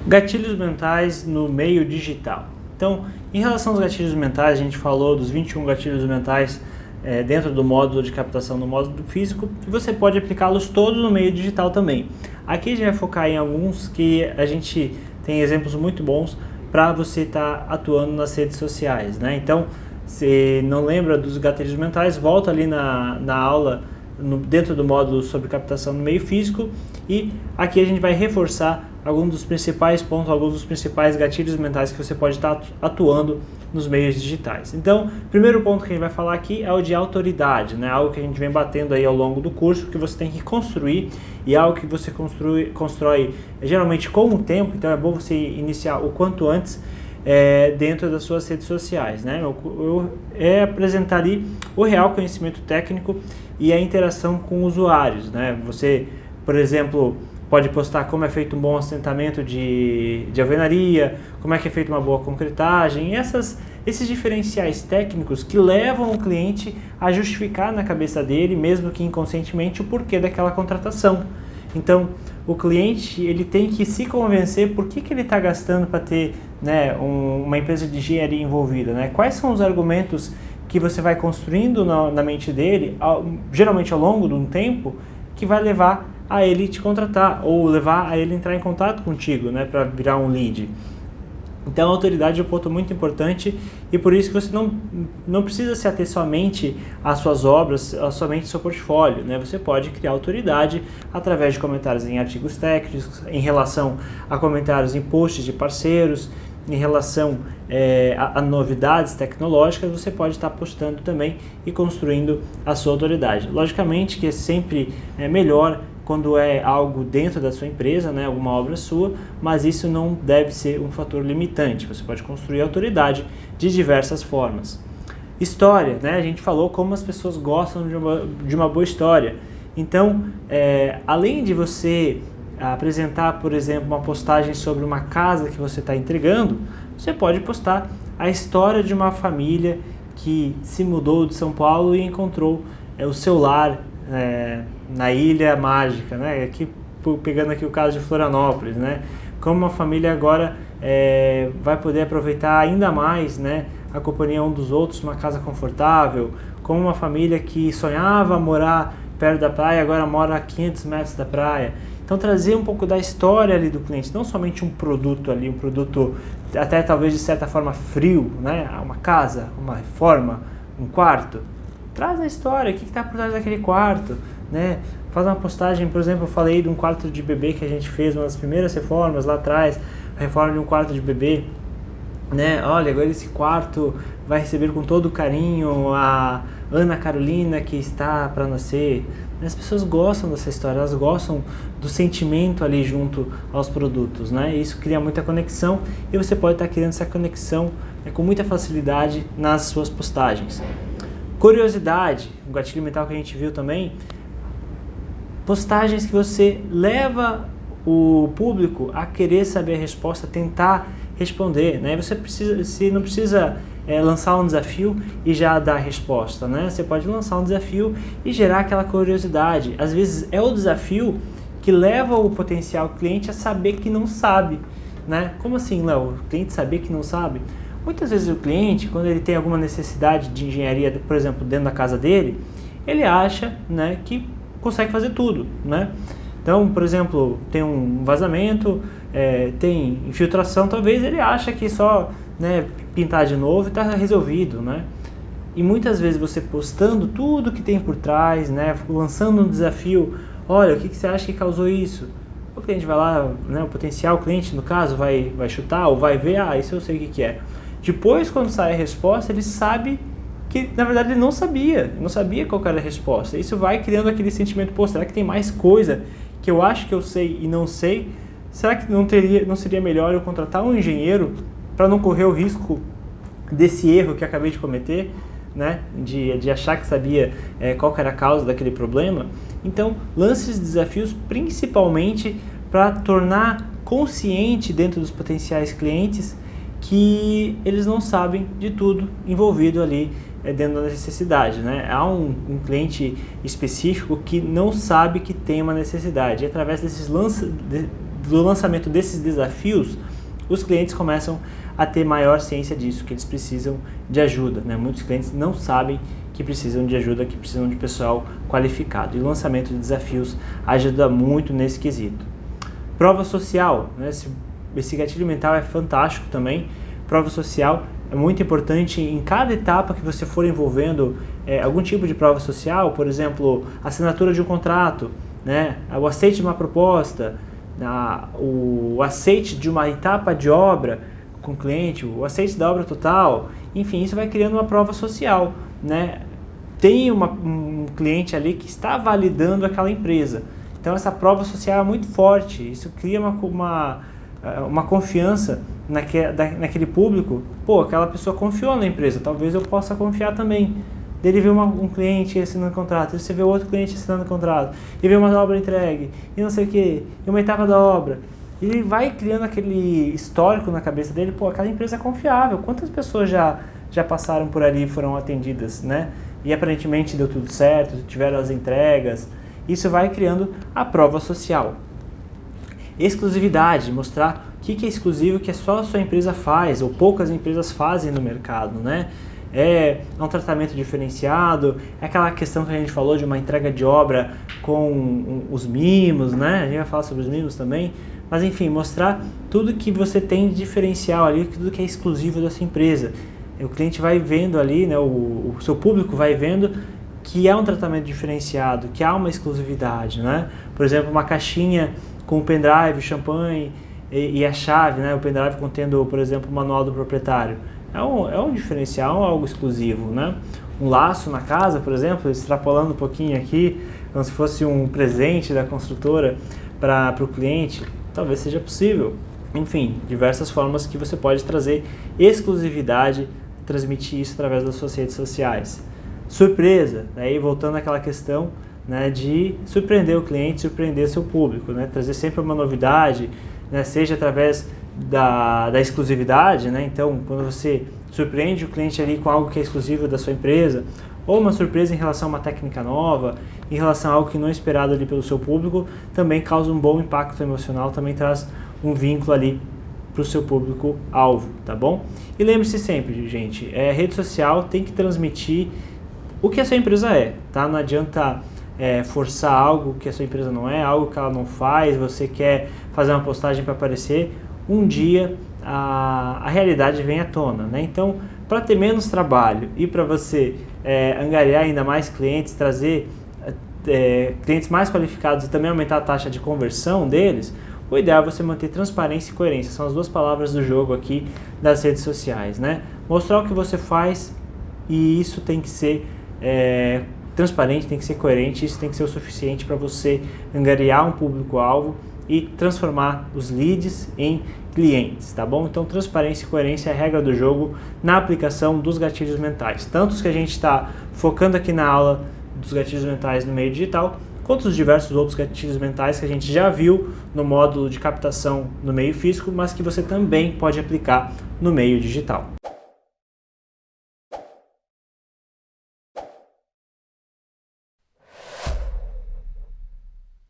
Gatilhos mentais no meio digital. Então, em relação aos gatilhos mentais, a gente falou dos 21 gatilhos mentais dentro do módulo de captação no módulo físico, e você pode aplicá-los todos no meio digital também. Aqui a gente vai focar em alguns que a gente tem exemplos muito bons para você estar atuando nas redes sociais, né? Então, se não lembra dos gatilhos mentais, volta ali na aula dentro do módulo sobre captação no meio físico, e aqui a gente vai reforçar alguns dos principais pontos, alguns dos principais gatilhos mentais que você pode estar atuando nos meios digitais. Então, o primeiro ponto que a gente vai falar aqui é o de autoridade, né? Algo que a gente vem batendo aí ao longo do curso, que você tem que construir, e algo que você constrói geralmente com o tempo, então é bom você iniciar o quanto antes dentro das suas redes sociais, né? É apresentar ali o real conhecimento técnico e a interação com usuários, né? Você, por exemplo, pode postar como é feito um bom assentamento de alvenaria, como é que é feita uma boa concretagem, esses diferenciais técnicos que levam o cliente a justificar na cabeça dele, mesmo que inconscientemente, o porquê daquela contratação. Então, o cliente ele tem que se convencer por que ele está gastando para ter, né, uma empresa de engenharia envolvida, né? Quais são os argumentos que você vai construindo na mente dele, geralmente ao longo de um tempo, que vai levar a ele te contratar ou levar a ele entrar em contato contigo, né, para virar um lead. Então a autoridade é um ponto muito importante, e por isso que você não precisa se ater somente às suas obras, somente ao seu portfólio, né? Você pode criar autoridade através de comentários em artigos técnicos, em relação a comentários em posts de parceiros, em relação a novidades tecnológicas. Você pode estar postando também e construindo a sua autoridade. Logicamente que é sempre melhor quando é algo dentro da sua empresa, né, alguma obra sua, mas isso não deve ser um fator limitante. Você pode construir autoridade de diversas formas. História, né? A gente falou como as pessoas gostam de uma boa história. Então, além de você apresentar, por exemplo, uma postagem sobre uma casa que você está entregando, você pode postar a história de uma família que se mudou de São Paulo e encontrou o seu lar na Ilha Mágica, né? Aqui, pegando aqui o caso de Florianópolis, né? Como uma família agora vai poder aproveitar ainda mais, né, a companhia um dos outros, uma casa confortável, como uma família que sonhava morar perto da praia, agora mora a 500 metros da praia. Então trazer um pouco da história ali do cliente, não somente um produto ali, um produto até talvez de certa forma frio, né? Uma casa, uma reforma, um quarto. Traz a história, o que está por trás daquele quarto, né? Faz uma postagem, por exemplo, eu falei de um quarto de bebê que a gente fez, uma das primeiras reformas lá atrás, a reforma de um quarto de bebê, né? Olha, agora esse quarto vai receber com todo carinho a Ana Carolina que está para nascer. As pessoas gostam dessa história, elas gostam do sentimento ali junto aos produtos, né? Isso cria muita conexão, e você pode estar criando essa conexão com muita facilidade nas suas postagens. Curiosidade, um gatilho mental que a gente viu também, postagens que você leva o público a querer saber a resposta, tentar responder, né? Você não precisa lançar um desafio e já dar a resposta, né? Você pode lançar um desafio e gerar aquela curiosidade. Às vezes é o desafio que leva o potencial cliente a saber que não sabe, né? Como assim, Léo? O cliente saber que não sabe? Muitas vezes o cliente, quando ele tem alguma necessidade de engenharia, por exemplo, dentro da casa dele, ele acha, né, que consegue fazer tudo, né? Então, por exemplo, tem um vazamento, tem infiltração, talvez ele acha que só, né, pintar de novo e está resolvido, né? E muitas vezes você postando tudo que tem por trás, né, lançando um desafio, olha, o que você acha que causou isso? O cliente vai lá, né, o potencial cliente, no caso, vai chutar ou vai ver, isso eu sei o que é. Depois, quando sai a resposta, ele sabe que, na verdade, ele não sabia qual era a resposta. Isso vai criando aquele sentimento, pô, será que tem mais coisa que eu acho que eu sei e não sei? Será que não seria melhor eu contratar um engenheiro para não correr o risco desse erro que eu acabei de cometer, né? De achar que sabia qual era a causa daquele problema? Então, lance esses desafios principalmente para tornar consciente dentro dos potenciais clientes que eles não sabem de tudo envolvido ali dentro da necessidade, né? Há um cliente específico que não sabe que tem uma necessidade, e através do lançamento desses desafios, os clientes começam a ter maior ciência disso, que eles precisam de ajuda, né? Muitos clientes não sabem que precisam de ajuda, que precisam de pessoal qualificado. E o lançamento de desafios ajuda muito nesse quesito. Prova social, né? Esse gatilho mental é fantástico também. Prova social é muito importante em cada etapa que você for envolvendo algum tipo de prova social, por exemplo, assinatura de um contrato, né? O aceite de uma proposta, o aceite de uma etapa de obra com o cliente, o aceite da obra total, enfim, isso vai criando uma prova social, né? Tem um cliente ali que está validando aquela empresa, então essa prova social é muito forte, isso cria uma confiança naquele público. Pô, aquela pessoa confiou na empresa, talvez eu possa confiar também. Ele vê um cliente assinando contrato, você vê outro cliente assinando contrato, e vê uma obra entregue, e não sei o que, e uma etapa da obra. Ele vai criando aquele histórico na cabeça dele, pô, aquela empresa é confiável, quantas pessoas já passaram por ali e foram atendidas, né? E aparentemente deu tudo certo, tiveram as entregas. Isso vai criando a prova social. Exclusividade, mostrar o que é exclusivo, que só a sua empresa faz, ou poucas empresas fazem no mercado, né? É um tratamento diferenciado, é aquela questão que a gente falou de uma entrega de obra com os mimos, né? A gente vai falar sobre os mimos também, mas enfim, mostrar tudo que você tem de diferencial ali, tudo que é exclusivo da sua empresa. O cliente vai vendo ali, né? O seu público vai vendo que é um tratamento diferenciado, que há uma exclusividade, né? Por exemplo, uma caixinha com pendrive, champanhe e a chave, né? O pendrive contendo, por exemplo, o manual do proprietário. É um diferencial, algo exclusivo, né? Um laço na casa, por exemplo, extrapolando um pouquinho aqui, como se fosse um presente da construtora para o cliente, talvez seja possível. Enfim, diversas formas que você pode trazer exclusividade, transmitir isso através das suas redes sociais. Surpresa, aí voltando àquela questão, né, de surpreender o cliente, surpreender seu público, né? Trazer sempre uma novidade, né, seja através da exclusividade, né? Então, quando você surpreende o cliente ali com algo que é exclusivo da sua empresa, ou uma surpresa em relação a uma técnica nova, em relação a algo que não é esperado ali pelo seu público, também causa um bom impacto emocional, também traz um vínculo ali para o seu público-alvo, tá bom? E lembre-se sempre, gente, rede social tem que transmitir o que a sua empresa é, tá? Não adianta forçar algo que a sua empresa não é, algo que ela não faz, você quer fazer uma postagem para aparecer, um dia a realidade vem à tona, né? Então, para ter menos trabalho e para você angariar ainda mais clientes, trazer clientes mais qualificados e também aumentar a taxa de conversão deles, o ideal é você manter transparência e coerência. São as duas palavras do jogo aqui das redes sociais, né? Mostrar o que você faz, e isso tem que ser transparente, tem que ser coerente, isso tem que ser o suficiente para você angariar um público-alvo e transformar os leads em clientes, tá bom? Então, transparência e coerência é a regra do jogo na aplicação dos gatilhos mentais, tanto os que a gente está focando aqui na aula dos gatilhos mentais no meio digital, quanto os diversos outros gatilhos mentais que a gente já viu no módulo de captação no meio físico, mas que você também pode aplicar no meio digital.